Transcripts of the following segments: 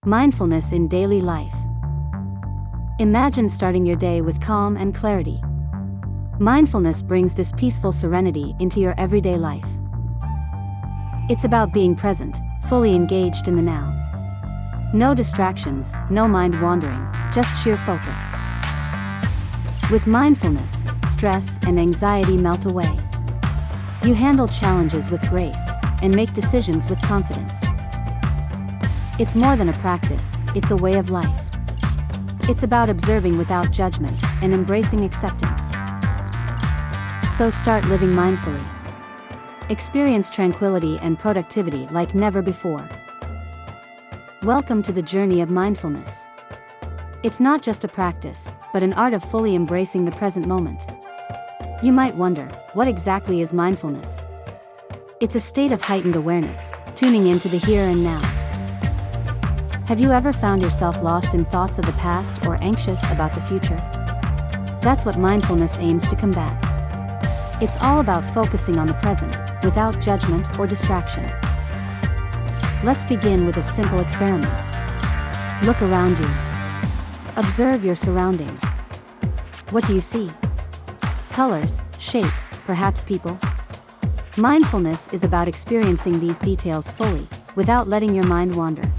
Mindfulness in daily life. Imagine starting your day with calm and clarity. Mindfulness brings this peaceful serenity into your everyday life. It's about being present, fully engaged in the now. No distractions, no mind wandering, just sheer focus. With mindfulness, stress and anxiety melt away. You handle challenges with grace and make decisions with confidence. It's more than a practice, it's a way of life. It's about observing without judgment and embracing acceptance. So start living mindfully. Experience tranquility and productivity like never before. Welcome to the journey of mindfulness. It's not just a practice, but an art of fully embracing the present moment. You might wonder, what exactly is mindfulness? It's a state of heightened awareness, tuning into the here and now. Have you ever found yourself lost in thoughts of the past or anxious about the future? That's what mindfulness aims to combat. It's all about focusing on the present, without judgment or distraction. Let's begin with a simple experiment. Look around you. Observe your surroundings. What do you see? Colors, shapes, perhaps people? Mindfulness is about experiencing these details fully, without letting your mind wander.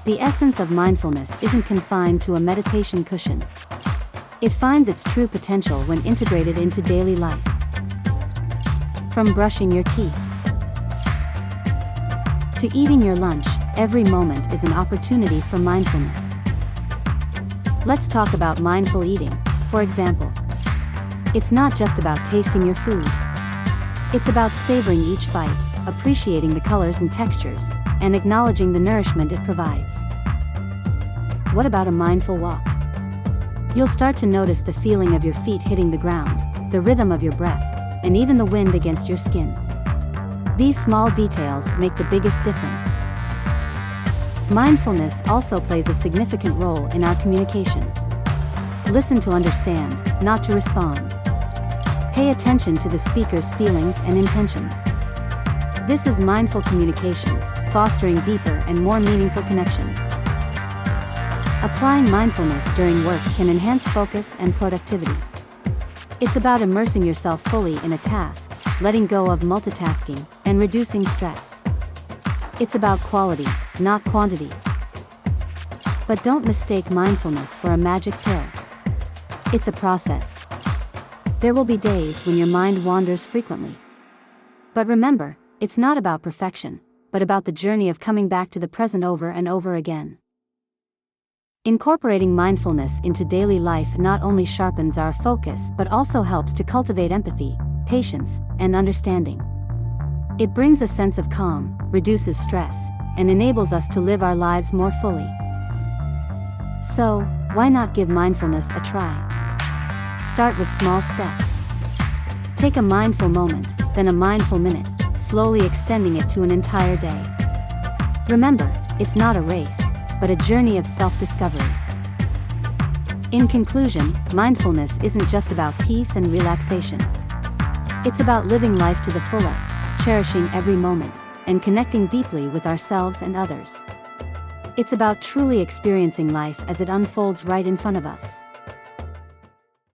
The essence of mindfulness isn't confined to a meditation cushion. It finds its true potential when integrated into daily life. From brushing your teeth to eating your lunch, every moment is an opportunity for mindfulness. Let's talk about mindful eating, for example. It's not just about tasting your food. It's about savoring each bite, appreciating the colors and textures, and acknowledging the nourishment it provides. What about a mindful walk? You'll start to notice the feeling of your feet hitting the ground, the rhythm of your breath, and even the wind against your skin. These small details make the biggest difference. Mindfulness also plays a significant role in our communication. Listen to understand, not to respond. Pay attention to the speaker's feelings and intentions. This is mindful communication, fostering deeper and more meaningful connections. Applying mindfulness during work can enhance focus and productivity. It's about immersing yourself fully in a task, letting go of multitasking, and reducing stress. It's about quality, not quantity. But don't mistake mindfulness for a magic pill. It's a process. There will be days when your mind wanders frequently. But remember, it's not about perfection, but about the journey of coming back to the present over and over again. Incorporating mindfulness into daily life not only sharpens our focus but also helps to cultivate empathy, patience, and understanding. It brings a sense of calm, reduces stress, and enables us to live our lives more fully. So, why not give mindfulness a try? Start with small steps. Take a mindful moment, then a mindful minute, slowly extending it to an entire day. Remember, it's not a race, but a journey of self-discovery. In conclusion, mindfulness isn't just about peace and relaxation. It's about living life to the fullest, cherishing every moment, and connecting deeply with ourselves and others. It's about truly experiencing life as it unfolds right in front of us.